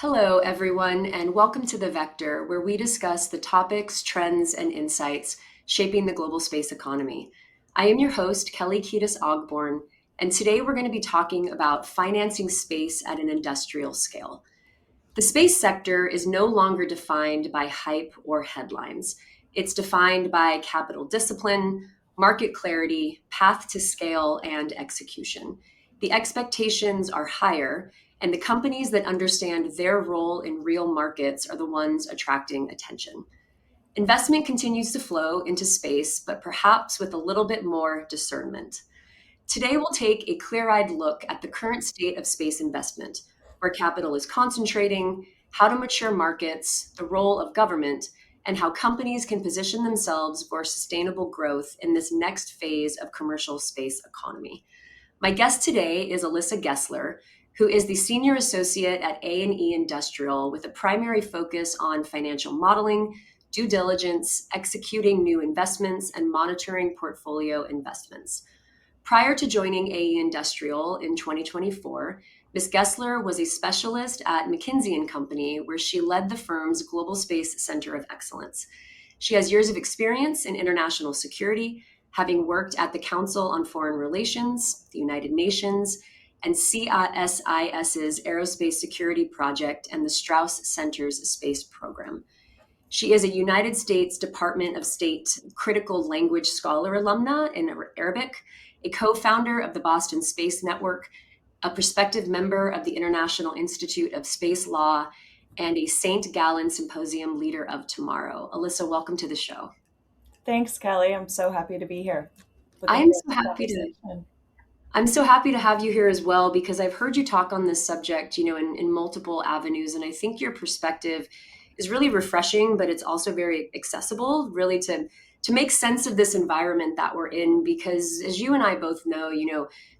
Hello, everyone, and welcome to The Vector, where we discuss the topics, trends, and insights shaping the global space economy. I am your host, Kelly Kiedis Ogborn, and today we're going to be talking about financing space at an industrial scale. The space sector is no longer defined by hype or headlines. It's defined by capital discipline, market clarity, path to scale, and execution. The expectations are higher, and the companies that understand their role in real markets are the ones attracting attention. Investment continues to flow into space, but perhaps with a little bit more discernment. Today, we'll take a clear eyed look at the current state of space investment, where capital is concentrating, how to mature markets, the role of government, and how companies can position themselves for sustainable growth in this next phase of commercial space economy. My guest today is Alyssa Gessler, who is the senior associate at A&E Industrial with a primary focus on financial modeling, due diligence, executing new investments, and monitoring portfolio investments. Prior to joining AE Industrial in 2024, Ms. Gessler was a specialist at McKinsey and Company, where she led the firm's Global Space Center of Excellence. She has years of experience in international security, having worked at the Council on Foreign Relations, the United Nations, and CSIS's Aerospace Security Project and the Strauss Center's space program. She is a United States Department of State Critical Language Scholar alumna in Arabic, a co-founder of the Boston Space Network, a prospective member of the International Institute of Space Law, and a St. Gallen Symposium Leader of Tomorrow. Alyssa, welcome to the show. Thanks, Kelly. I'm so happy to be here. I Looking am forward so to the happy to conversation. I'm so happy to have you here as well because I've heard you talk on this subject, in multiple avenues. And I think your perspective is really refreshing, but it's also very accessible, really to make sense of this environment that we're in. Because as you and I both know,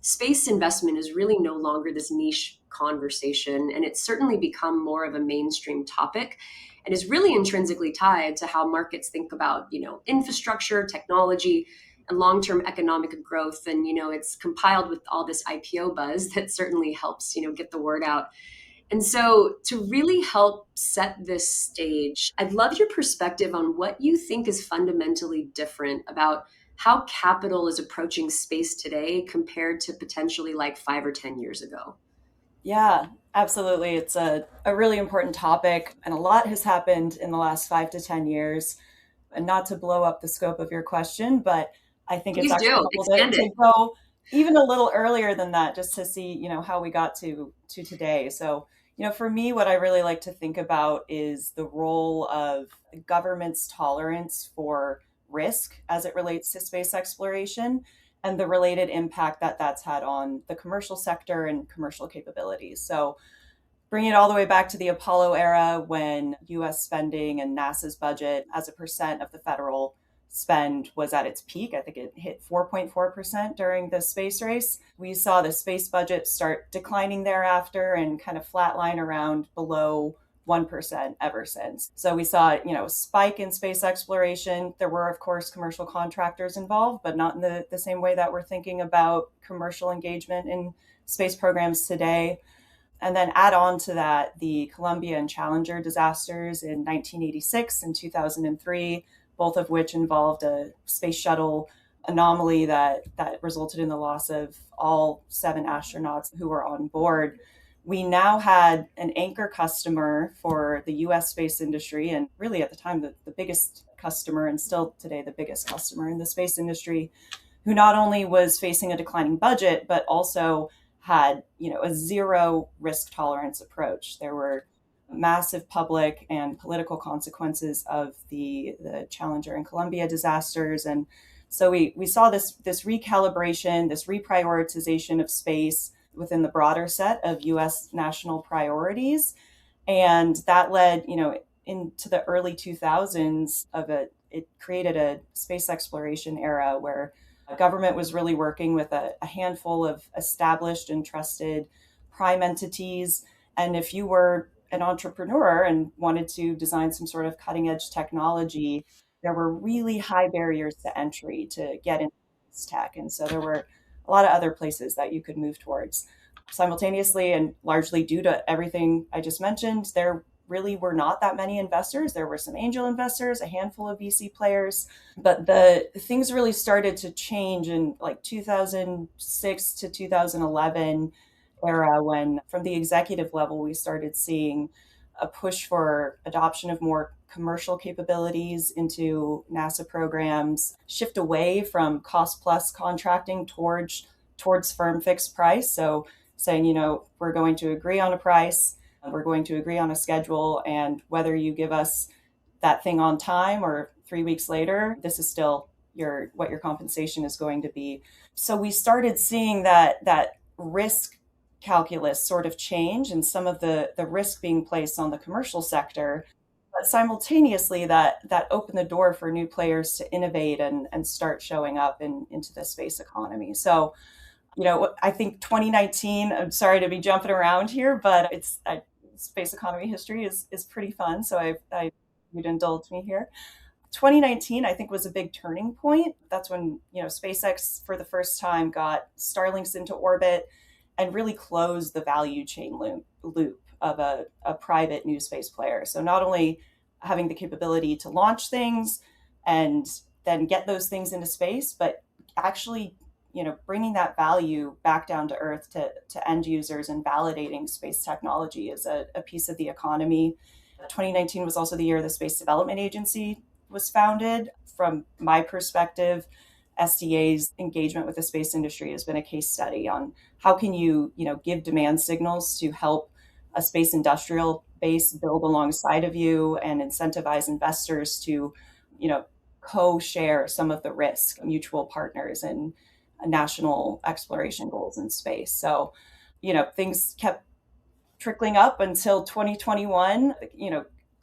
space investment is really no longer this niche conversation. And it's certainly become more of a mainstream topic and is really intrinsically tied to how markets think about, infrastructure, technology, and long-term economic growth. And it's compiled with all this IPO buzz that certainly helps get the word out. And so to really help set this stage, I'd love your perspective on what you think is fundamentally different about how capital is approaching space today compared to potentially like 5 or 10 years ago. Yeah, absolutely. It's a really important topic, and a lot has happened in the last 5 to 10 years. And not to blow up the scope of your question, but I think it's Please actually do helpful to, expand it. to go even a little earlier than that, just to see, how we got to today. So, for me, what I really like to think about is the role of the government's tolerance for risk as it relates to space exploration and the related impact that that's had on the commercial sector and commercial capabilities. So, bring it all the way back to the Apollo era when US spending and NASA's budget as a percent of the federal spend was at its peak. I think it hit 4.4% during the space race. We saw the space budget start declining thereafter and kind of flatline around below 1% ever since. So we saw, a spike in space exploration. There were, of course, commercial contractors involved, but not in the same way that we're thinking about commercial engagement in space programs today. And then add on to that the Columbia and Challenger disasters in 1986 and 2003, both of which involved a space shuttle anomaly that resulted in the loss of all 7 astronauts who were on board. We now had an anchor customer for the US space industry, and really at the time, the biggest customer, and still today, the biggest customer in the space industry, who not only was facing a declining budget, but also had a zero risk tolerance approach. There were massive public and political consequences of the Challenger and Columbia disasters, and so we saw this recalibration, this reprioritization of space within the broader set of U.S. national priorities, and that led into the early 2000s it created a space exploration era where government was really working with a handful of established and trusted prime entities. And if you were an entrepreneur and wanted to design some sort of cutting edge technology, there were really high barriers to entry to get into this tech. And so there were a lot of other places that you could move towards. Simultaneously, and largely due to everything I just mentioned, there really were not that many investors. There were some angel investors, a handful of VC players, but the things really started to change in like 2006 to 2011 era, when from the executive level we started seeing a push for adoption of more commercial capabilities into NASA programs, shift away from cost plus contracting towards firm fixed price. So saying, we're going to agree on a price, we're going to agree on a schedule, and whether you give us that thing on time or 3 weeks later, this is still what your compensation is going to be. So we started seeing that risk calculus sort of change, and some of the risk being placed on the commercial sector. But simultaneously, that opened the door for new players to innovate and start showing up into the space economy. So, I think 2019, I'm sorry to be jumping around here, but space economy history is pretty fun. So you'd indulge me here. 2019, I think, was a big turning point. That's when, SpaceX for the first time got Starlinks into orbit and really closed the value chain loop of a private new space player. So not only having the capability to launch things and then get those things into space, but actually, bringing that value back down to earth to end users and validating space technology is a piece of the economy. 2019 was also the year the Space Development Agency was founded. From my perspective, SDA's engagement with the space industry has been a case study on how can you, give demand signals to help a space industrial base build alongside of you and incentivize investors to, co-share some of the risk, mutual partners and national exploration goals in space. So, things kept trickling up until 2021.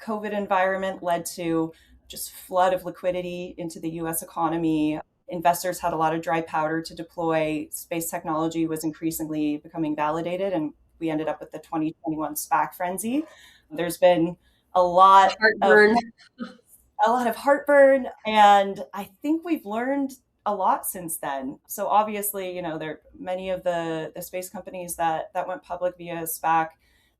COVID environment led to just flood of liquidity into the US economy. Investors had a lot of dry powder to deploy. Space technology was increasingly becoming validated, and we ended up with the 2021 SPAC frenzy. There's been a lot of Heartburn. a lot of heartburn, and I think we've learned a lot since then. So obviously, there are many of the space companies that went public via SPAC,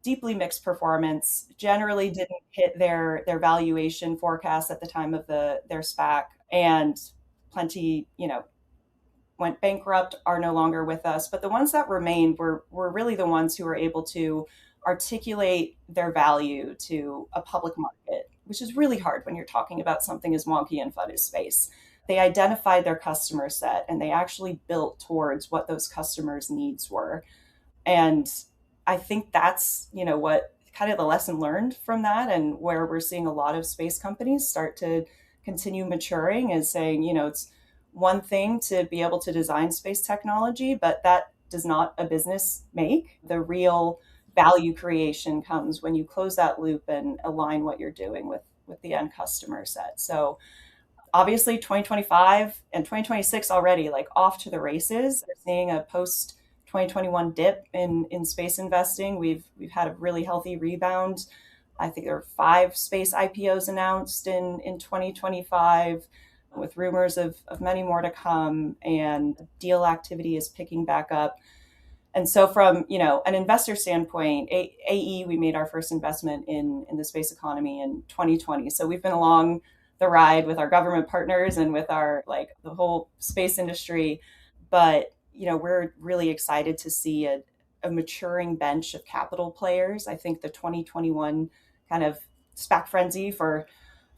deeply mixed performance, generally didn't hit their valuation forecast at the time of their SPAC, and plenty, went bankrupt, are no longer with us. But the ones that remained were really the ones who were able to articulate their value to a public market, which is really hard when you're talking about something as wonky and fun as space. They identified their customer set and they actually built towards what those customers' needs were. And I think that's, what kind of the lesson learned from that, and where we're seeing a lot of space companies start to continue maturing, is saying, it's one thing to be able to design space technology, but that does not a business make. The real value creation comes when you close that loop and align what you're doing with the end customer set. So obviously 2025 and 2026 already, like, off to the races. We're seeing a post 2021 dip in space investing. We've had a really healthy rebound. I think there are 5 space IPOs announced in 2025, with rumors of many more to come, and deal activity is picking back up. And so from, an investor standpoint, AE, we made our first investment in the space economy in 2020. So we've been along the ride with our government partners and with our, the whole space industry. But, we're really excited to see a maturing bench of capital players. I think the 2021 kind of SPAC frenzy, for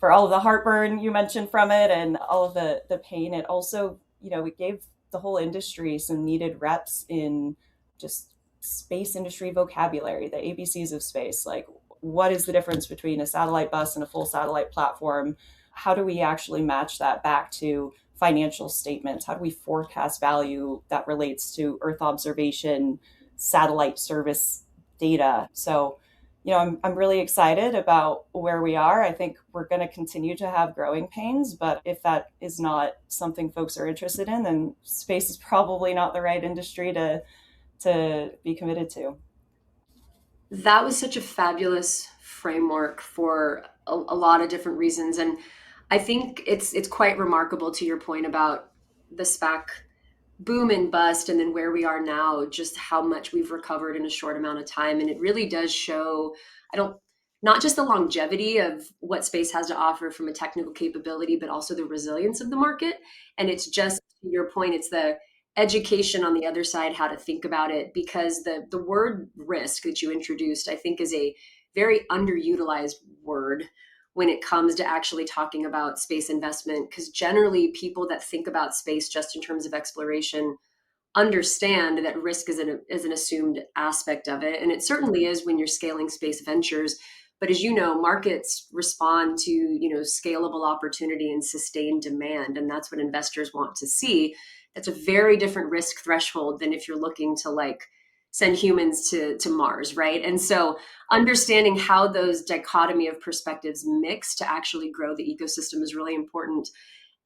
all of the heartburn you mentioned from it and all of the pain, it also, it gave the whole industry some needed reps in just space industry vocabulary, the ABCs of space. Like, what is the difference between a satellite bus and a full satellite platform? How do we actually match that back to financial statements? How do we forecast value that relates to Earth observation, satellite service data? So, I'm really excited about where we are. I think we're going to continue to have growing pains, but if that is not something folks are interested in, then space is probably not the right industry to be committed to. That was such a fabulous framework for a lot of different reasons. And I think it's quite remarkable, to your point about the SPAC boom and bust, and then where we are now, just how much we've recovered in a short amount of time. And it really does show, I don't, not just the longevity of what space has to offer from a technical capability, but also the resilience of the market. And it's just to your point, it's the education on the other side, how to think about it, because the word risk that you introduced, I think, is a very underutilized word when it comes to actually talking about space investment, because generally people that think about space just in terms of exploration understand that risk is an assumed aspect of it, and it certainly is when you're scaling space ventures. But as you know, markets respond to scalable opportunity and sustained demand, and that's what investors want to see. That's a very different risk threshold than if you're looking to like send humans to Mars, right? And so understanding how those dichotomy of perspectives mix to actually grow the ecosystem is really important.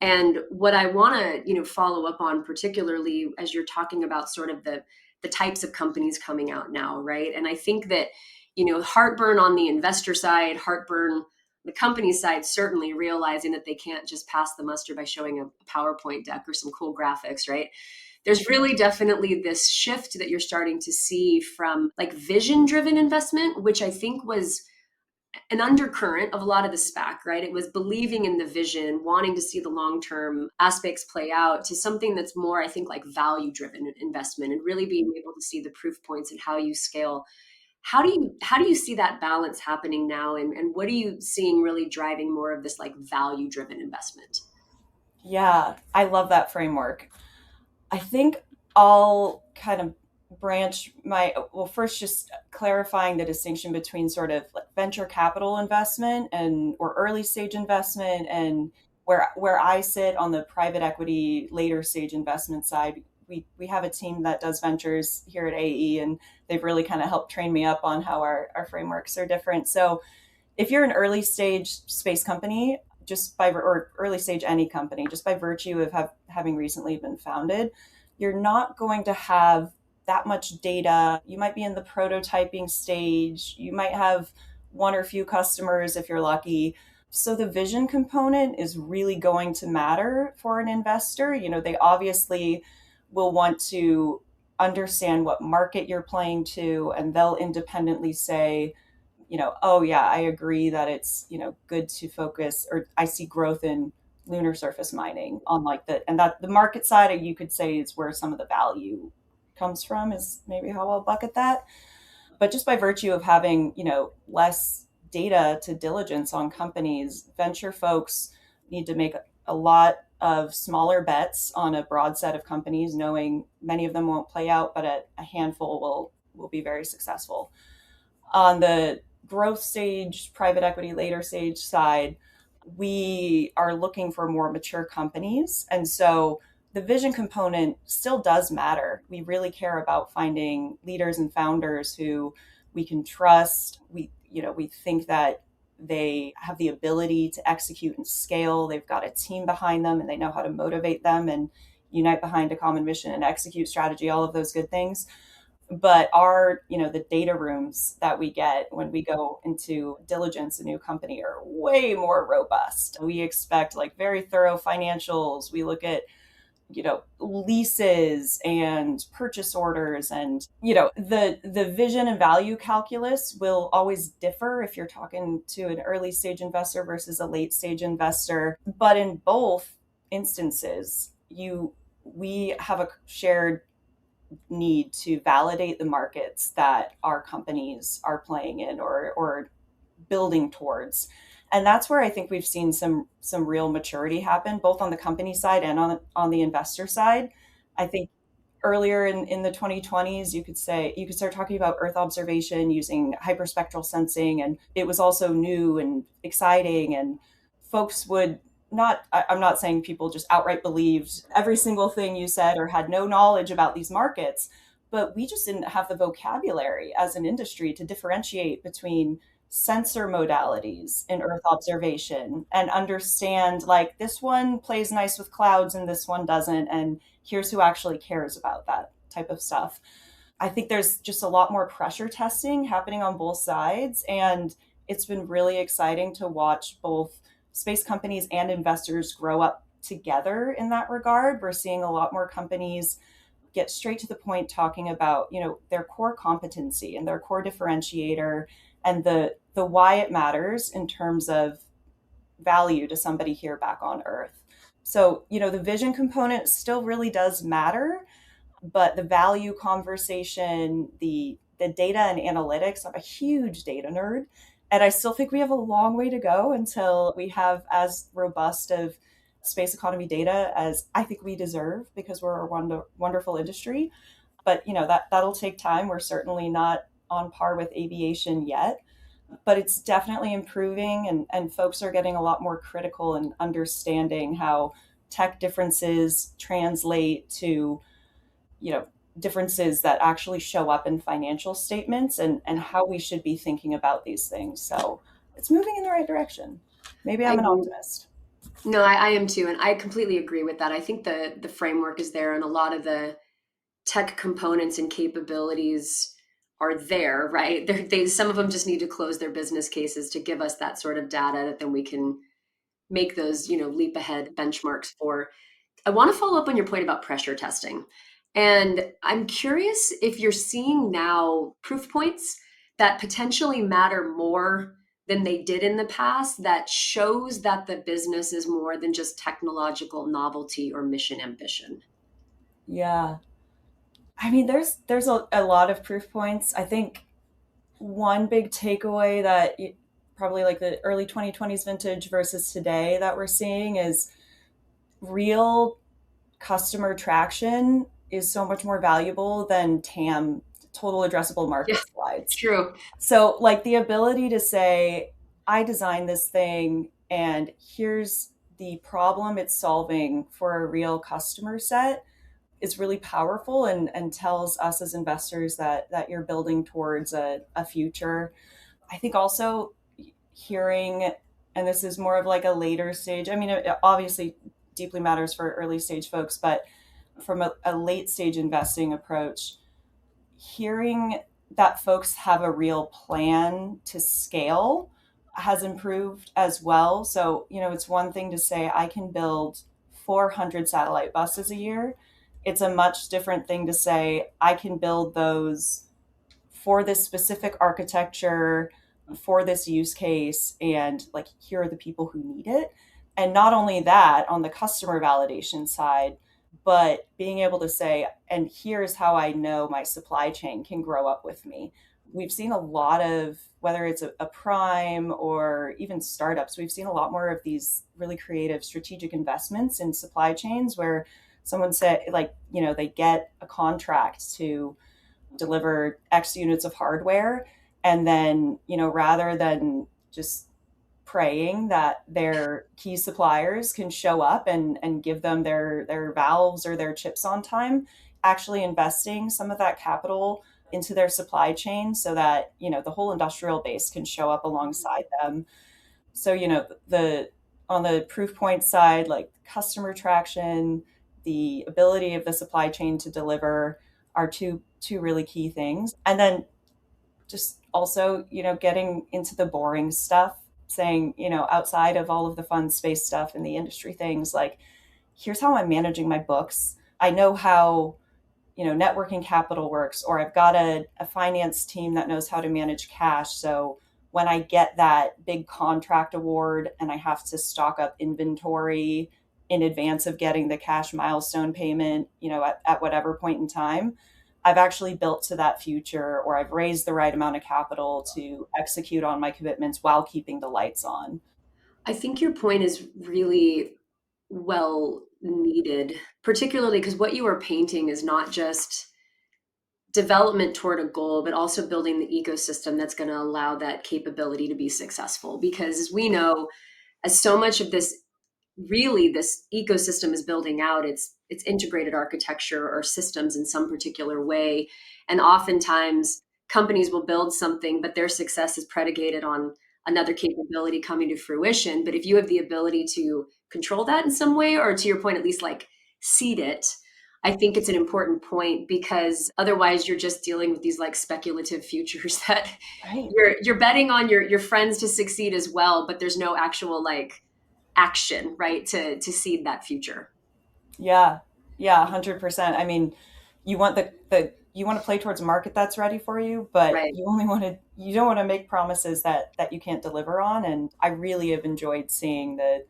And what I want to, follow up on, particularly as you're talking about sort of the types of companies coming out now, right? And I think that, heartburn on the investor side, heartburn on the company side, certainly realizing that they can't just pass the muster by showing a PowerPoint deck or some cool graphics, right? There's really definitely this shift that you're starting to see from like vision driven investment, which I think was an undercurrent of a lot of the SPAC, right? It was believing in the vision, wanting to see the long term aspects play out, to something that's more, I think, like value driven investment, and really being able to see the proof points and how you scale. How do you see that balance happening now, and what are you seeing really driving more of this like value driven investment? Yeah, I love that framework. I think I'll kind of branch my, well, first just clarifying the distinction between sort of like venture capital investment and or early stage investment, and where I sit on the private equity later stage investment side. We have a team that does ventures here at AE, and they've really kind of helped train me up on how our frameworks are different. So if you're an early stage space company, just by or early stage any company, just by virtue of having recently been founded, you're not going to have that much data. You might be in the prototyping stage. You might have one or few customers if you're lucky. So the vision component is really going to matter for an investor. They obviously will want to understand what market you're playing to, and they'll independently say, oh yeah, I agree that it's, good to focus, or I see growth in lunar surface mining on like and that the market side, you could say, is where some of the value comes from, is maybe how I'll bucket that. But just by virtue of having, less data to diligence on companies, venture folks need to make a lot of smaller bets on a broad set of companies, knowing many of them won't play out, but a handful will be very successful. On the growth stage, private equity later stage side, we are looking for more mature companies. And so the vision component still does matter. We really care about finding leaders and founders who we can trust. We think that they have the ability to execute and scale. They've got a team behind them, and they know how to motivate them and unite behind a common mission and execute strategy, all of those good things. But the data rooms that we get when we go into diligence a new company are way more robust. We expect like very thorough financials. We look at leases and purchase orders, and the vision and value calculus will always differ if you're talking to an early stage investor versus a late stage investor. But in both instances, we have a shared need to validate the markets that our companies are playing in or building towards. And that's where I think we've seen some real maturity happen, both on the company side and on the investor side. I think earlier in the 2020s, you could start talking about Earth observation using hyperspectral sensing, and it was also new and exciting, and folks would not, I'm not saying people just outright believed every single thing you said or had no knowledge about these markets, but we just didn't have the vocabulary as an industry to differentiate between sensor modalities in Earth observation and understand like this one plays nice with clouds and this one doesn't. And here's who actually cares about that type of stuff. I think there's just a lot more pressure testing happening on both sides. And it's been really exciting to watch both space companies and investors grow up together in that regard. We're seeing a lot more companies get straight to the point talking about, their core competency and their core differentiator and the why it matters in terms of value to somebody here back on earth. So, the vision component still really does matter, but the value conversation, the data and analytics, I'm a huge data nerd. And I still think we have a long way to go until we have as robust of space economy data as I think we deserve because we're a wonderful industry. But that'll take time. We're certainly not on par with aviation yet, but it's definitely improving, and folks are getting a lot more critical and understanding how tech differences translate to you know differences that actually show up in financial statements, and how we should be thinking about these things. So it's moving in the right direction. Maybe I I'm an mean, optimist. no, I am too, and I completely agree with that. I think the framework is there, and a lot of the tech components and capabilities are there, right? Some of them just need to close their business cases to give us that sort of data that then we can make those, leap ahead benchmarks for. I want to follow up on your point about pressure testing. And I'm curious if you're seeing now proof points that potentially matter more than they did in the past that shows that the business is more than just technological novelty or mission ambition. Yeah, I mean, there's a lot of proof points. I think one big takeaway that probably like the early 2020s vintage versus today that we're seeing is real customer traction is so much more valuable than TAM, total addressable Yeah, market slides. true. So, like the ability to say, I designed this thing and here's the problem it's solving for a real customer set is really powerful, and tells us as investors that you're building towards a future. I think also hearing, and this is more of like a later stage, I mean, it obviously deeply matters for early stage folks, but from a late stage investing approach, hearing that folks have a real plan to scale has improved as well. So, it's one thing to say, I can build 400 satellite buses a year. It's a much different thing to say, I can build those for this specific architecture, for this use case, and like, here are the people who need it. And not only that, on the customer validation side, but being able to say, and here's how I know my supply chain can grow up with me. We've seen a lot of, whether it's a prime or even startups, we've seen a lot more of these really creative strategic investments in supply chains where someone said, like, they get a contract to deliver X units of hardware. And then, rather than just praying that their key suppliers can show up and give them their valves or their chips on time, actually investing some of that capital into their supply chain so that, the whole industrial base can show up alongside them. So, the on the proof point side, like customer traction, the ability of the supply chain to deliver are two really key things. And then just also, getting into the boring stuff, saying, outside of all of the fun space stuff and the industry things, like, here's how I'm managing my books. I know how, networking capital works, or I've got a finance team that knows how to manage cash. So when I get that big contract award and I have to stock up inventory in advance of getting the cash milestone payment, at whatever point in time, I've actually built to that future, or I've raised the right amount of capital to execute on my commitments while keeping the lights on. I think your point is really well needed, particularly because what you are painting is not just development toward a goal, but also building the ecosystem that's going to allow that capability to be successful. Because as we know, as so much of this ecosystem is building out, it's integrated architecture or systems in some particular way, and oftentimes companies will build something but their success is predicated on another capability coming to fruition. But if you have the ability to control that in some way, or to your point, at least like seed it, I think it's an important point, because otherwise you're just dealing with these like speculative futures that Right. you're betting on your friends to succeed as well, but there's no actual like action, right, to seed that future. Yeah. Yeah, 100%. I mean, you want the you want to play towards a market that's ready for you, but Right. you don't want to make promises that you can't deliver on. And I really have enjoyed seeing the,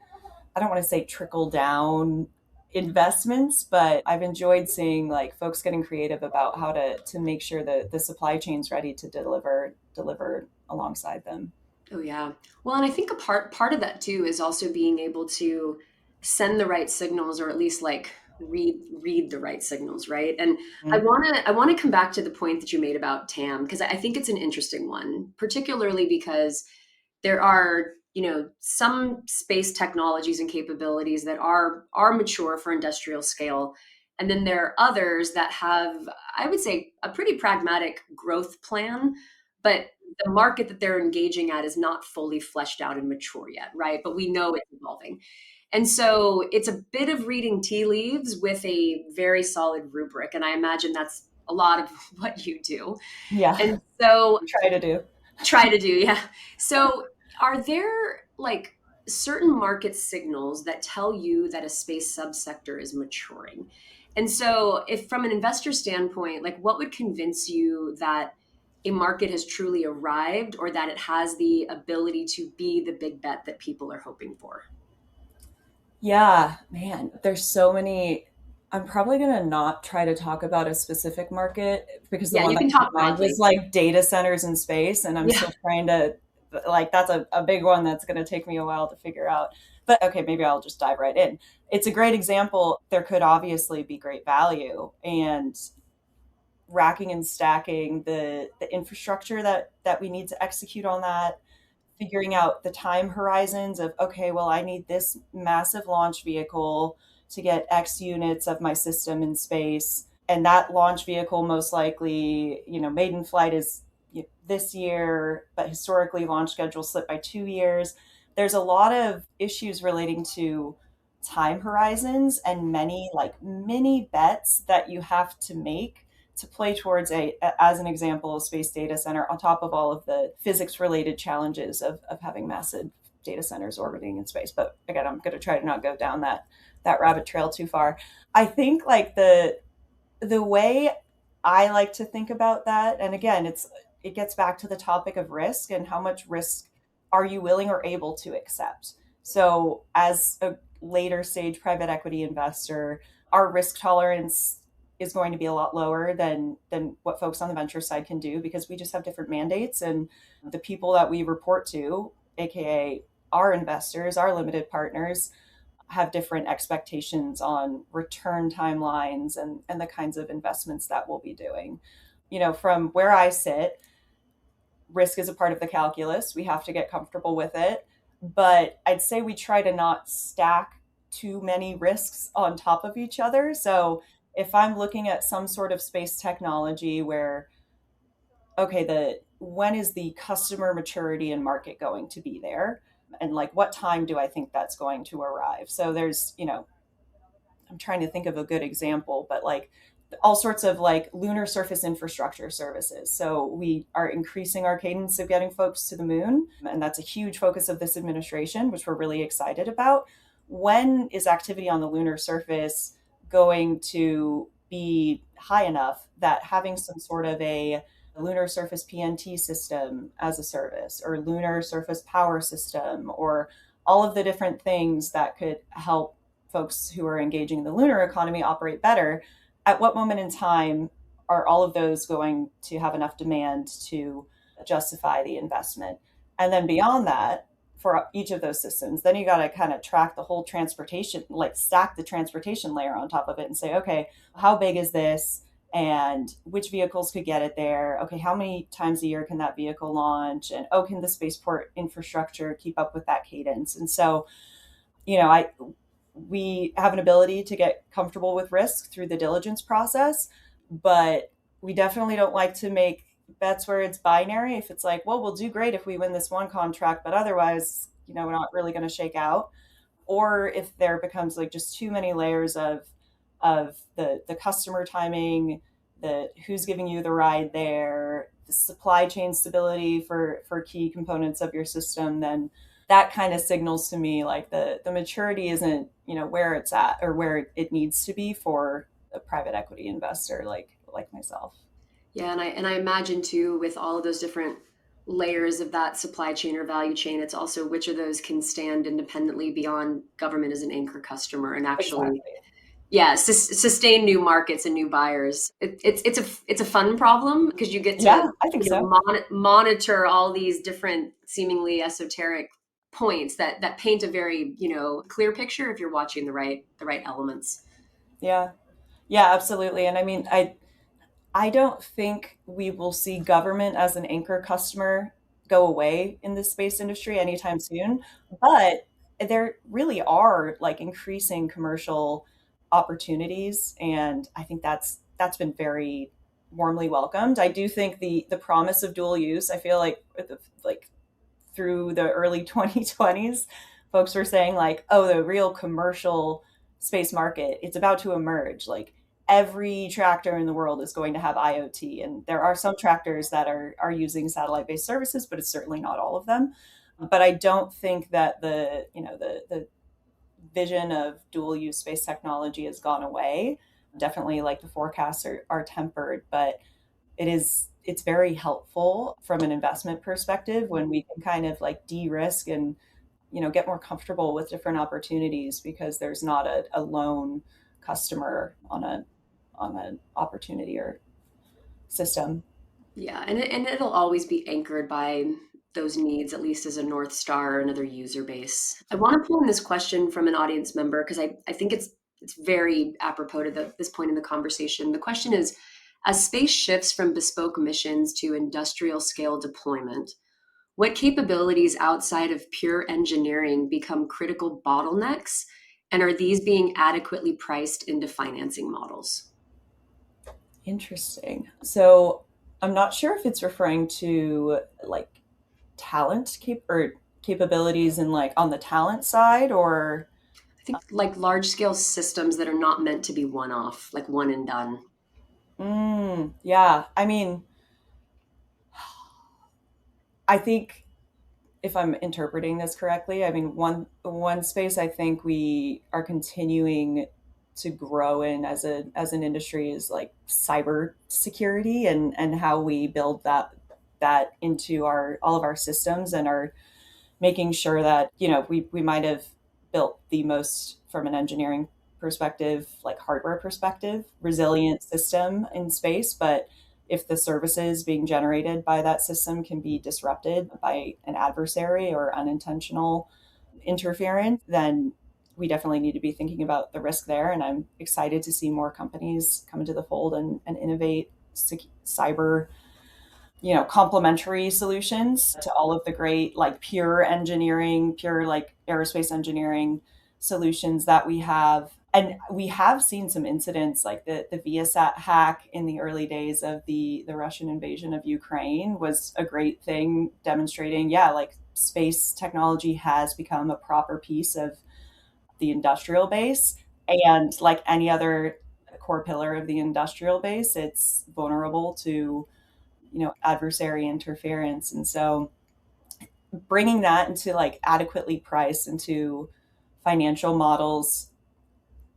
I don't want to say trickle down investments, but I've enjoyed seeing like folks getting creative about how to make sure that the supply chain's ready to deliver alongside them. Oh yeah. Well, and I think a part of that too is also being able to send the right signals, or at least like read the right signals, right? And Mhm. I want to come back to the point that you made about TAM, because I think it's an interesting one, particularly because there are, some space technologies and capabilities that are mature for industrial scale, and then there are others that have, I would say, a pretty pragmatic growth plan, but the market that they're engaging at is not fully fleshed out and mature yet, right? But we know it's evolving. And so it's a bit of reading tea leaves with a very solid rubric. And I imagine that's a lot of what you do. Yeah, And so try to do. try to do, yeah. So are there like certain market signals that tell you that a space subsector is maturing? And so if from an investor standpoint, like what would convince you that a market has truly arrived, or that it has the ability to be the big bet that people are hoping for? Yeah, man, there's so many. I'm probably gonna not try to talk about a specific market because the Yeah, one you that can came to talk mind was broadly. like data centers in space, and I'm Yeah. still trying to, like, that's a big one that's gonna take me a while to figure out. But okay, maybe I'll just dive right in. It's a great example. There could obviously be great value, and racking and stacking the infrastructure that we need to execute on that, figuring out the time horizons of, okay, well, I need this massive launch vehicle to get X units of my system in space. And that launch vehicle, most likely, maiden flight is this year, but historically launch schedule slipped by 2 years. There's a lot of issues relating to time horizons and many like mini bets that you have to make to play towards as an example, a space data center on top of all of the physics related challenges of having massive data centers orbiting in space. But again, I'm going to try to not go down that rabbit trail too far. I think like the way I like to think about that, and again, it gets back to the topic of risk and how much risk are you willing or able to accept. So as a later stage private equity investor, our risk tolerance is going to be a lot lower than what folks on the venture side can do because we just have different mandates, and the people that we report to, aka our investors, our limited partners, have different expectations on return timelines and the kinds of investments that we'll be doing. From where I sit, risk is a part of the calculus. We have to get comfortable with it. But I'd say we try to not stack too many risks on top of each other. So if I'm looking at some sort of space technology where, okay, when is the customer maturity and market going to be there? And like what time do I think that's going to arrive? So there's, I'm trying to think of a good example, but like all sorts of like lunar surface infrastructure services. So we are increasing our cadence of getting folks to the moon, and that's a huge focus of this administration, which we're really excited about. When is activity on the lunar surface going to be high enough that having some sort of a lunar surface PNT system as a service, or lunar surface power system, or all of the different things that could help folks who are engaging in the lunar economy operate better, at what moment in time are all of those going to have enough demand to justify the investment? And then beyond that, for each of those systems, then you got to kind of track the whole transportation, like stack the transportation layer on top of it and say, okay, how big is this? And which vehicles could get it there? Okay, how many times a year can that vehicle launch? And oh, can the spaceport infrastructure keep up with that cadence? And so, I we have an ability to get comfortable with risk through the diligence process, but we definitely don't like to make bets where it's binary. If it's like, well, we'll do great if we win this one contract, but otherwise, we're not really going to shake out. Or if there becomes like just too many layers of the customer timing, the who's giving you the ride there, the supply chain stability for key components of your system, then that kind of signals to me like the maturity isn't, where it's at or where it needs to be for a private equity investor like myself. Yeah, and I imagine too, with all of those different layers of that supply chain or value chain, it's also which of those can stand independently beyond government as an anchor customer and actually, Exactly. yeah, sustain new markets and new buyers. It's a fun problem because you get to Yeah, I think so. monitor all these different seemingly esoteric points that paint a very clear picture if you're watching the right elements. Yeah. Yeah, absolutely. And I mean, I don't think we will see government as an anchor customer go away in the space industry anytime soon, but there really are like increasing commercial opportunities, and I think that's been very warmly welcomed. I do think the promise of dual use, I feel like through the early 2020s, folks were saying like, oh, the real commercial space market, it's about to emerge. Like every tractor in the world is going to have IoT. And there are some tractors that are using satellite-based services, but it's certainly not all of them. But I don't think that the vision of dual use space technology has gone away. Definitely like the forecasts are tempered, but it's very helpful from an investment perspective when we can kind of like de-risk and get more comfortable with different opportunities because there's not a lone customer on an opportunity or system. Yeah, and it'll always be anchored by those needs, at least as a North Star or another user base. I want to pull in this question from an audience member because I think it's very apropos to this point in the conversation. The question is, as space shifts from bespoke missions to industrial scale deployment, what capabilities outside of pure engineering become critical bottlenecks, and are these being adequately priced into financing models? Interesting. So I'm not sure if it's referring to like or capabilities and like on the talent side or I think like large scale systems that are not meant to be one off, like one and done. yeah. I mean, I think if I'm interpreting this correctly, I mean one space I think we are continuing to grow in as an industry is like cyber security and how we build that into our all of our systems and are making sure that we might have built the most from an engineering perspective, like hardware perspective, resilient system in space, but if the services being generated by that system can be disrupted by an adversary or unintentional interference, then we definitely need to be thinking about the risk there. And I'm excited to see more companies come into the fold and innovate cyber complementary solutions to all of the great like pure like aerospace engineering solutions that we have. And we have seen some incidents like the Viasat hack in the early days of the Russian invasion of Ukraine was a great thing demonstrating, yeah, like space technology has become a proper piece of the industrial base. And like any other core pillar of the industrial base, it's vulnerable to adversary interference. And so bringing that into like adequately priced into financial models,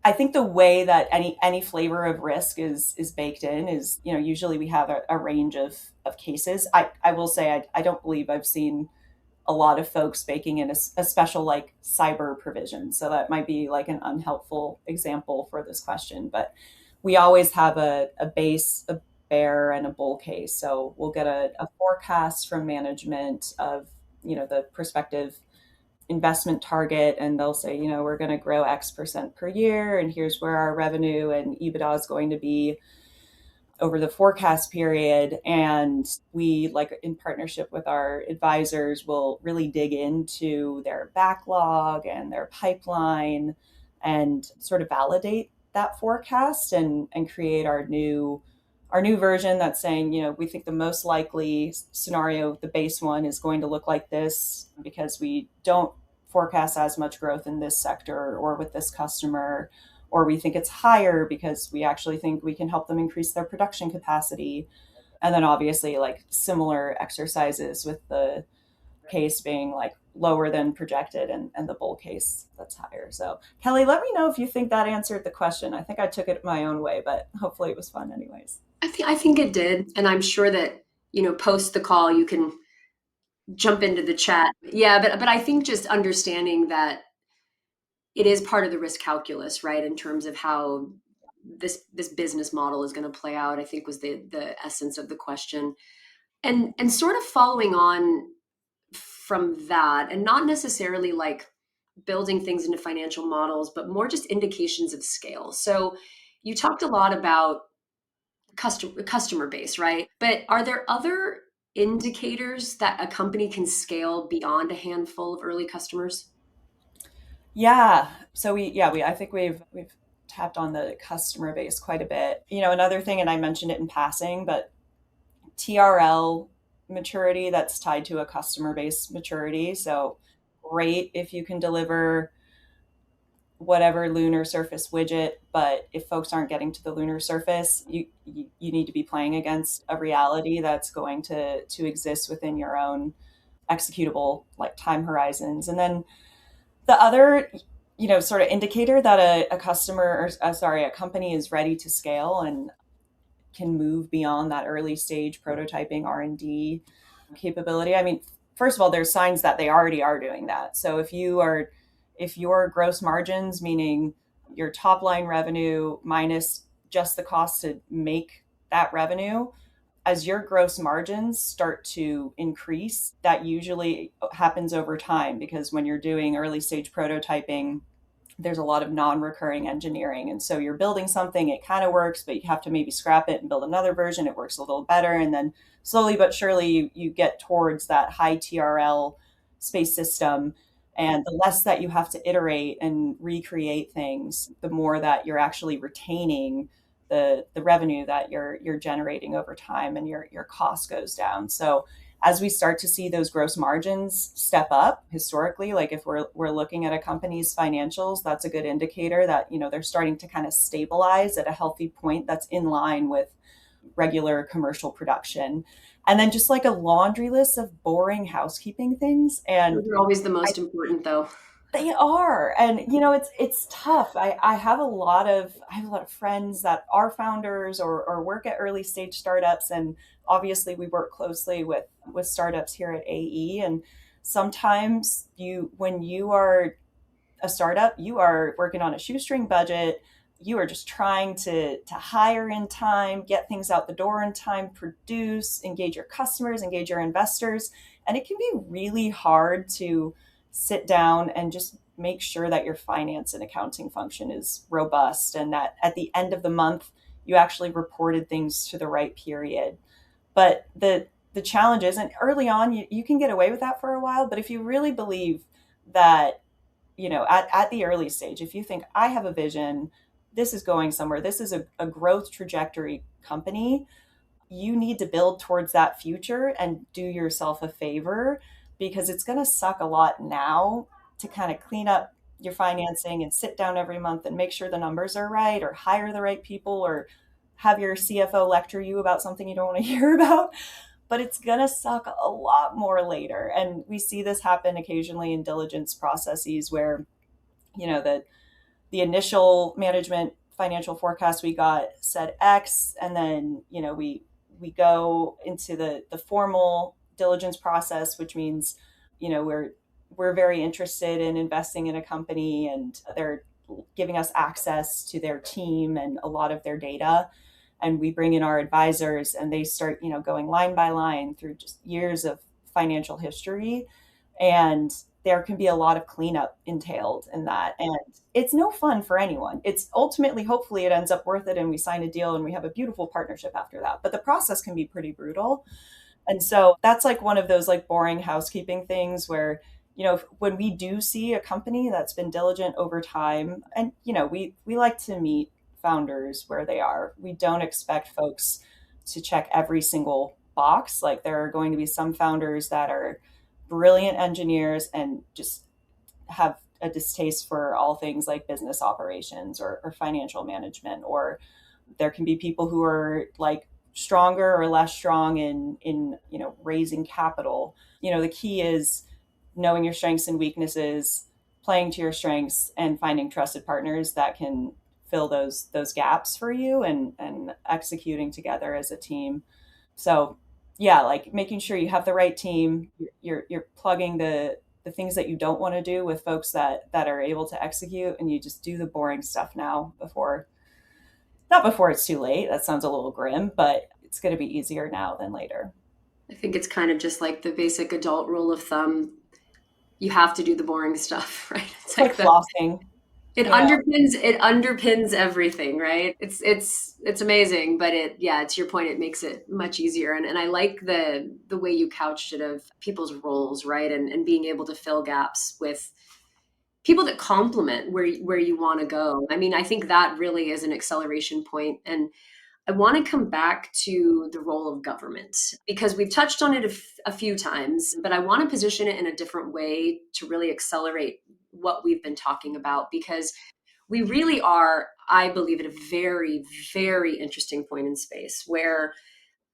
I think the way that any flavor of risk is baked in is, usually we have a range of cases. I will say I don't believe I've seen a lot of folks baking in a special like cyber provision. So that might be like an unhelpful example for this question, but we always have a base, a bear, and a bull case. So we'll get a forecast from management of the prospective investment target, and they'll say, we're going to grow X% per year, and here's where our revenue and EBITDA is going to be over the forecast period. And we, like in partnership with our advisors, will really dig into their backlog and their pipeline and sort of validate that forecast and create our new version that's saying, we think the most likely scenario, the base one, is going to look like this because we don't forecast as much growth in this sector or with this customer, or we think it's higher because we actually think we can help them increase their production capacity. And then obviously like similar exercises with the case being like lower than projected, and the bull case that's higher. So Kelly, let me know if you think that answered the question. I think I took it my own way, but hopefully it was fun anyways. I think it did, and I'm sure that post the call you can jump into the chat. Yeah, but I think just understanding that it is part of the risk calculus, right? In terms of how this business model is going to play out, I think was the essence of the question. And sort of following on from that, and not necessarily like building things into financial models, but more just indications of scale. So you talked a lot about customer base, right? But are there other indicators that a company can scale beyond a handful of early customers? Yeah. So we I think we've tapped on the customer base quite a bit. Another thing, and I mentioned it in passing, but TRL maturity that's tied to a customer base maturity. So great if you can deliver whatever lunar surface widget, but if folks aren't getting to the lunar surface, you need to be playing against a reality that's going to exist within your own executable like time horizons. And then the other sort of indicator that a customer or sorry, a company is ready to scale and can move beyond that early stage prototyping R&D capability. I mean, first of all, there's signs that they already are doing that. So if your gross margins, meaning your top line revenue minus just the cost to make that revenue, as your gross margins start to increase, that usually happens over time, because when you're doing early stage prototyping, there's a lot of non-recurring engineering. And so you're building something, it kind of works, but you have to maybe scrap it and build another version. It works a little better. And then slowly but surely you get towards that high TRL space system. And the less that you have to iterate and recreate things, the more that you're actually retaining the revenue that you're generating over time, and your cost goes down. So as we start to see those gross margins step up historically, like if we're looking at a company's financials, that's a good indicator that they're starting to kind of stabilize at a healthy point that's in line with regular commercial production. And then just like a laundry list of boring housekeeping things. And Those are always the I most important, though. they are. And it's tough. I have a lot of friends that are founders or work at early stage startups. And obviously we work closely with startups here at AE. And sometimes when you are a startup, you are working on a shoestring budget. You are just trying to hire in time, get things out the door in time, produce, engage your customers, engage your investors. And it can be really hard to sit down and just make sure that your finance and accounting function is robust, and that at the end of the month, you actually reported things to the right period. But the challenge is, and early on, you can get away with that for a while. But if you really believe that, at the early stage, if you think I have a vision, this is going somewhere, this is a growth trajectory company, you need to build towards that future and do yourself a favor, because it's going to suck a lot now to kind of clean up your financing and sit down every month and make sure the numbers are right, or hire the right people, or have your CFO lecture you about something you don't want to hear about. But it's going to suck a lot more later. And we see this happen occasionally in diligence processes where, the initial management financial forecast we got said X, and then we go into the formal diligence process, which means we're very interested in investing in a company, and they're giving us access to their team and a lot of their data, and we bring in our advisors, and they start going line by line through just years of financial history. And there can be a lot of cleanup entailed in that, and it's no fun for anyone. It's ultimately, hopefully it ends up worth it and we sign a deal and we have a beautiful partnership after that, but the process can be pretty brutal. And so that's like one of those like boring housekeeping things where, when we do see a company that's been diligent over time, and we like to meet founders where they are. We don't expect folks to check every single box. Like there are going to be some founders that are brilliant engineers and just have a distaste for all things like business operations or financial management, or there can be people who are like stronger or less strong in raising capital. The key is knowing your strengths and weaknesses, playing to your strengths, and finding trusted partners that can fill those gaps for you, and executing together as a team. So yeah, like making sure you have the right team. You're plugging the things that you don't want to do with folks that are able to execute, and you just do the boring stuff now before, not before it's too late. That sounds a little grim, but it's going to be easier now than later. I think it's kind of just like the basic adult rule of thumb. You have to do the boring stuff, right? It's It's like like the flossing, it you know. underpins everything, right? It's amazing, but it yeah, to your point, it makes it much easier. And I like the way you couched it of people's roles, right? And being able to fill gaps with people that complement where you want to go. I mean, I think that really is an acceleration point. And I want to come back to the role of government because we've touched on it a few times, but I want to position it in a different way to really accelerate what we've been talking about because we really are, I believe, at a very, very interesting point in space where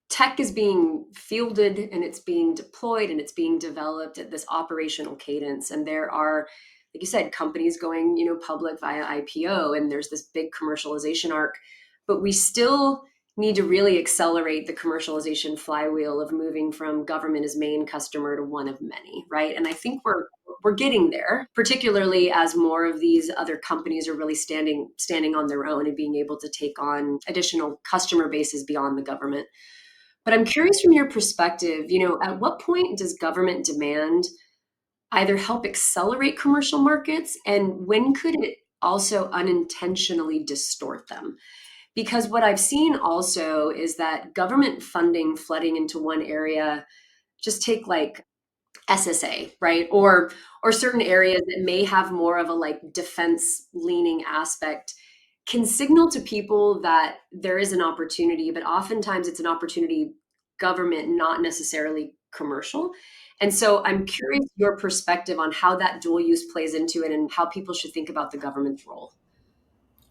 tech is being fielded and it's being deployed and it's being developed at this operational cadence. And there are, like you said, companies going, public via IPO, and there's this big commercialization arc. But we still need to really accelerate the commercialization flywheel of moving from government as main customer to one of many, right? And I think we're getting there, particularly as more of these other companies are really standing on their own and being able to take on additional customer bases beyond the government. But I'm curious from your perspective, at what point does government demand either help accelerate commercial markets and when could it also unintentionally distort them? Because what I've seen also is that government funding flooding into one area, just take like SSA, right? Or certain areas that may have more of a like defense leaning aspect can signal to people that there is an opportunity, but oftentimes it's an opportunity government, not necessarily commercial. And so I'm curious your perspective on how that dual use plays into it and how people should think about the government's role.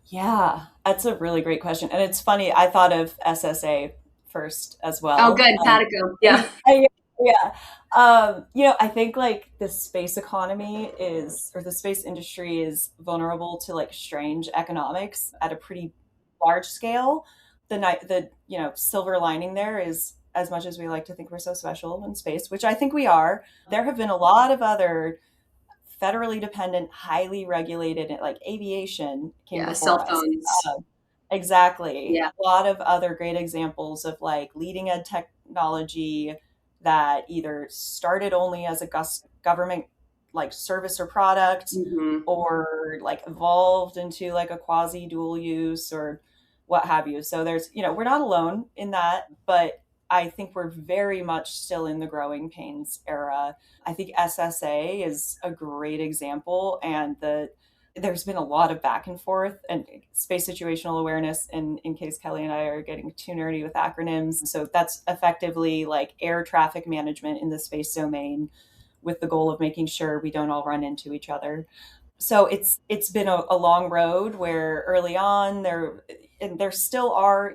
Yeah, that's a really great question. And it's funny, I thought of SSA first as Oh, well. good. Patico. Yeah. Yeah, yeah. I think like the space economy is, or the space industry is vulnerable to like strange economics at a pretty large scale. The silver lining there is, as much as we like to think we're so special in space, which I think we are, there have been a lot of other federally dependent, highly regulated, like aviation came Yeah. Cell before us. phones. Exactly. Yeah. A lot of other great examples of like leading edge technology that either started only as a government like service or product, Hmm. or like evolved into like a quasi dual use or what have you. So there's, we're not alone in that, but I think we're very much still in the growing pains era. I think SSA is a great example, and there's been a lot of back and forth and space situational awareness, in case Kelly and I are getting too nerdy with acronyms. So that's effectively like air traffic management in the space domain, with the goal of making sure we don't all run into each other. So it's been a long road where early on there still are,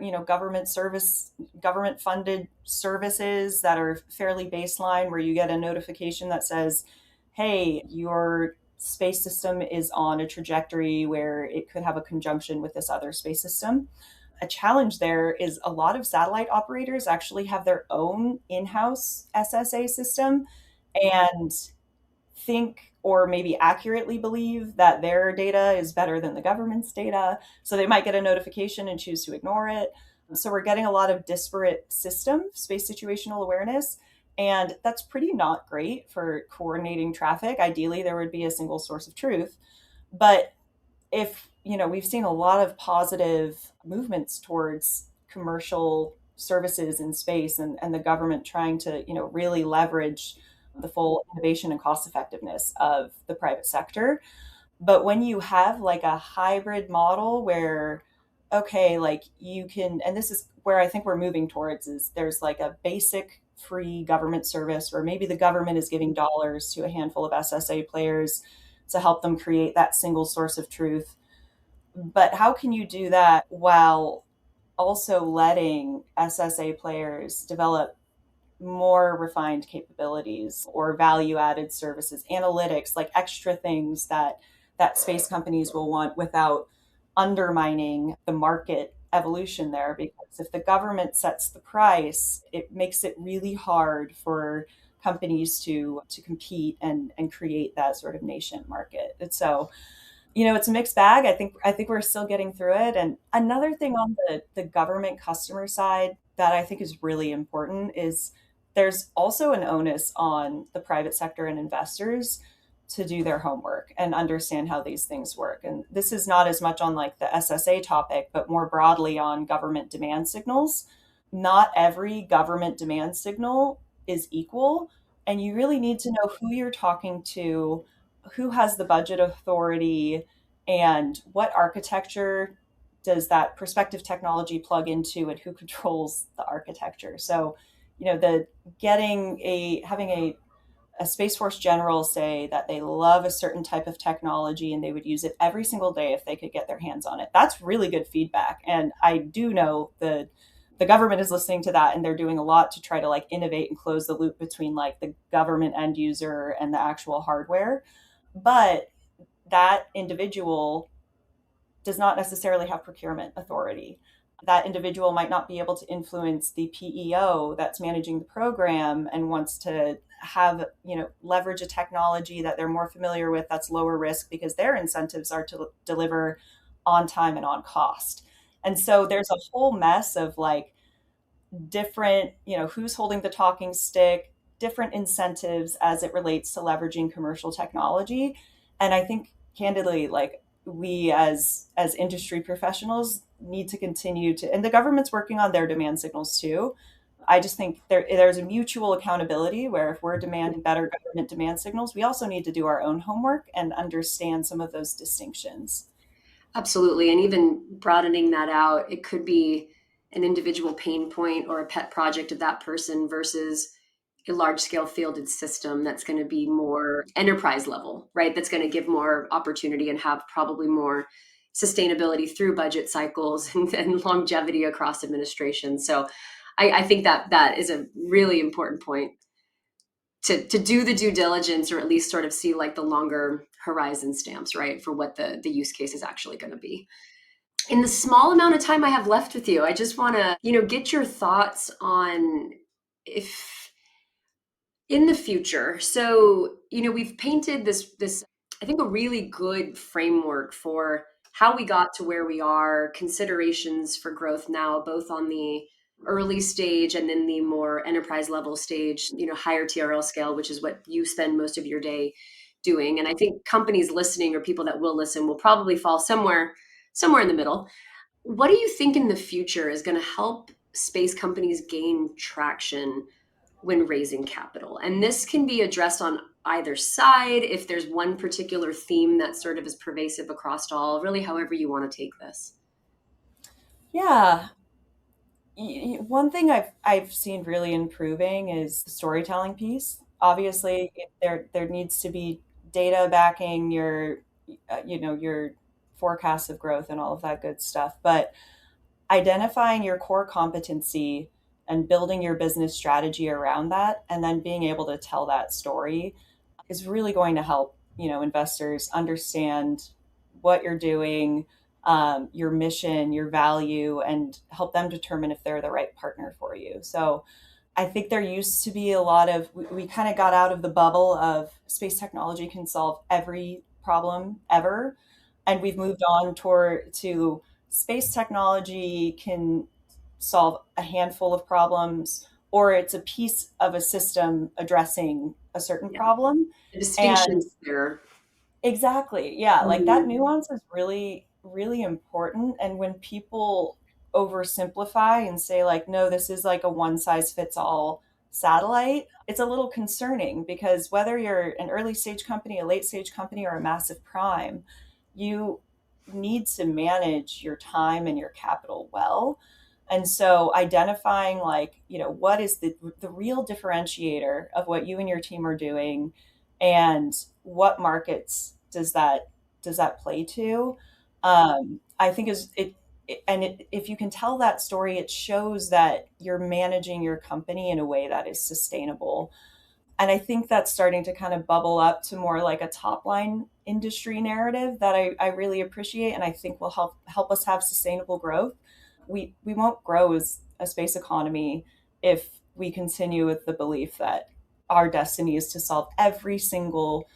government funded services that are fairly baseline, where you get a notification that says, hey, your space system is on a trajectory where it could have a conjunction with this other space system. A challenge there is a lot of satellite operators actually have their own in-house SSA system, and think, or maybe accurately believe, that their data is better than the government's data. So they might get a notification and choose to ignore it. So we're getting a lot of disparate system space situational awareness. And that's pretty not great for coordinating traffic. Ideally, there would be a single source of truth. But if, we've seen a lot of positive movements towards commercial services in space, and the government trying to, really leverage the full innovation and cost effectiveness of the private sector. But when you have like a hybrid model where, okay, like you can, and this is where I think we're moving towards, is there's like a basic free government service where maybe the government is giving dollars to a handful of SSA players to help them create that single source of truth. But how can you do that while also letting SSA players develop more refined capabilities or value added services, analytics, like extra things that space companies will want without undermining the market evolution there. Because if the government sets the price, it makes it really hard for companies to compete and create that sort of nascent market. And so, it's a mixed bag. I think we're still getting through it. And another thing on the government customer side that I think is really important is there's also an onus on the private sector and investors to do their homework and understand how these things work. And this is not as much on like the SSA topic, but more broadly on government demand signals. Not every government demand signal is equal, and you really need to know who you're talking to, who has the budget authority, and what architecture does that prospective technology plug into, and who controls the architecture. So, the getting a having a Space Force general say that they love a certain type of technology and they would use it every single day if they could get their hands on it. That's really good feedback. And I do know the government is listening to that, and they're doing a lot to try to like innovate and close the loop between like the government end user and the actual hardware. But that individual does not necessarily have procurement authority. That individual might not be able to influence the PEO that's managing the program and wants to have, leverage a technology that they're more familiar with that's lower risk because their incentives are to deliver on time and on cost. And so there's a whole mess of like different, who's holding the talking stick, different incentives as it relates to leveraging commercial technology. And I think candidly, like we as industry professionals need to continue to, and the government's working on their demand signals too. I just think there's a mutual accountability where if we're demanding better government demand signals, we also need to do our own homework and understand some of those distinctions. Absolutely. And even broadening that out, it could be an individual pain point or a pet project of that person versus a large scale fielded system that's going to be more enterprise level, right? That's going to give more opportunity and have probably more sustainability through budget cycles and longevity across administration. So I think that that is a really important point to do the due diligence, or at least sort of see like the longer horizon stamps, right, for what the use case is actually going to be. In the small amount of time I have left with you, I just want to, get your thoughts on if in the future. So, we've painted this I think a really good framework for how we got to where we are, considerations for growth now, both on the early stage and then the more enterprise level stage, higher TRL scale, which is what you spend most of your day doing. And I think companies listening or people that will listen will probably fall somewhere in the middle. What do you think in the future is going to help space companies gain traction when raising capital? And this can be addressed on either side if there's one particular theme that sort of is pervasive across all, really, however you want to take this. Yeah, one thing I've seen really improving is the storytelling piece. Obviously, there needs to be data backing your forecasts of growth and all of that good stuff. But identifying your core competency and building your business strategy around that, and then being able to tell that story is really going to help investors understand what you're doing, your mission, your value, and help them determine if they're the right partner for you. So I think there used to be a lot of, we kind of got out of the bubble of space technology can solve every problem ever. And we've moved on toward to space technology can solve a handful of problems, or it's a piece of a system addressing a certain Yeah. problem. The And distinctions there. exactly. Yeah. Like that Mhm. nuance is really, really important. And when people oversimplify and say, like, no, this is like a one size fits all satellite, it's a little concerning because whether you're an early stage company, a late stage company, or a massive prime, you need to manage your time and your capital well. And so identifying like, what is the real differentiator of what you and your team are doing, and what markets does that play to? I think is it. if you can tell that story, it shows that you're managing your company in a way that is sustainable. And I think that's starting to kind of bubble up to more like a top line industry narrative that I really appreciate, and I think will help us have sustainable growth. We won't grow as a space economy if we continue with the belief that our destiny is to solve every single,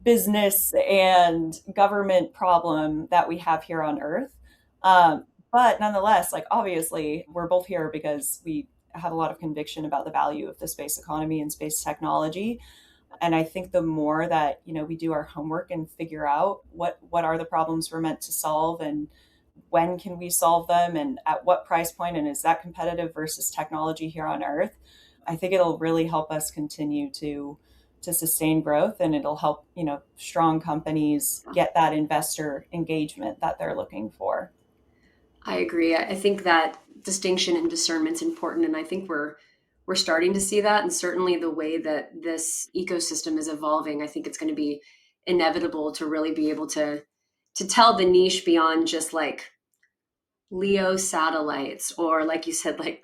business and government problem that we have here on Earth. But nonetheless, like obviously, we're both here because we have a lot of conviction about the value of the space economy and space technology. And I think the more that, we do our homework and figure out what are the problems we're meant to solve, and when can we solve them, and at what price point, and is that competitive versus technology here on Earth, I think it'll really help us continue to sustain growth, and it'll help, strong companies get that investor engagement that they're looking for. I agree. I think that distinction and discernment is important, and I think we're starting to see that. And certainly, the way that this ecosystem is evolving, I think it's going to be inevitable to really be able to tell the niche beyond just like Leo satellites, or like you said, like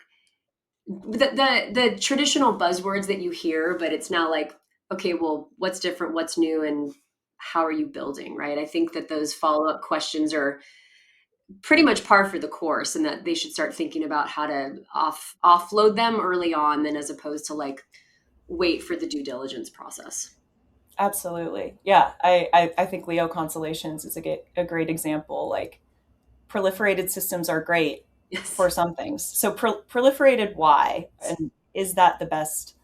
the traditional buzzwords that you hear. But it's now like, okay, well, what's different? What's new? And how are you building? Right. I think that those follow up questions are pretty much par for the course, and that they should start thinking about how to offload them early on, than as opposed to like wait for the due diligence process. Absolutely. Yeah. I think Leo constellations is a great example. Like, proliferated systems are great Yes. for some things. So proliferated, why? And is that the best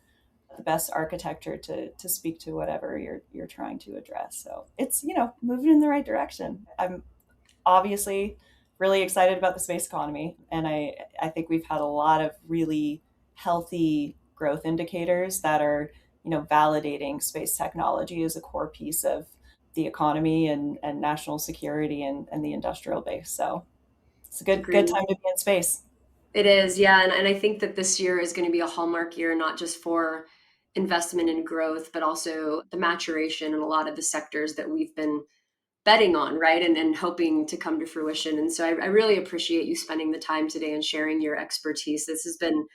architecture to speak to whatever you're trying to address? So it's, moving in the right direction. I'm obviously really excited about the space economy, and I think we've had a lot of really healthy growth indicators that are, validating space technology as a core piece of the economy and national security and the industrial base. So it's a good Agreed. time to be in space. It is, yeah. And I think that this year is going to be a hallmark year, not just for investment and growth, but also the maturation in a lot of the sectors that we've been betting on, right? And hoping to come to fruition. And so I really appreciate you spending the time today and sharing your expertise. This has been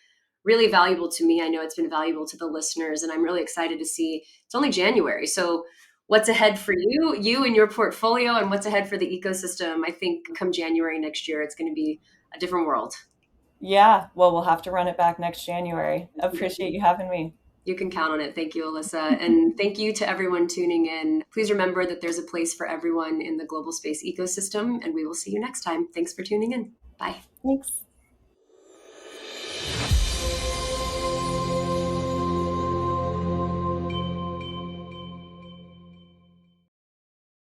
really valuable to me. I know it's been valuable to the listeners, and I'm really excited to see it's only January. So what's ahead for you and your portfolio, and what's ahead for the ecosystem. I think come January next year, it's going to be a different world. Yeah, well, we'll have to run it back next January. Appreciate you having me. You can count on it. Thank you, Alyssa. And thank you to everyone tuning in. Please remember that there's a place for everyone in the global space ecosystem, and we will see you next time. Thanks for tuning in. Bye. Thanks.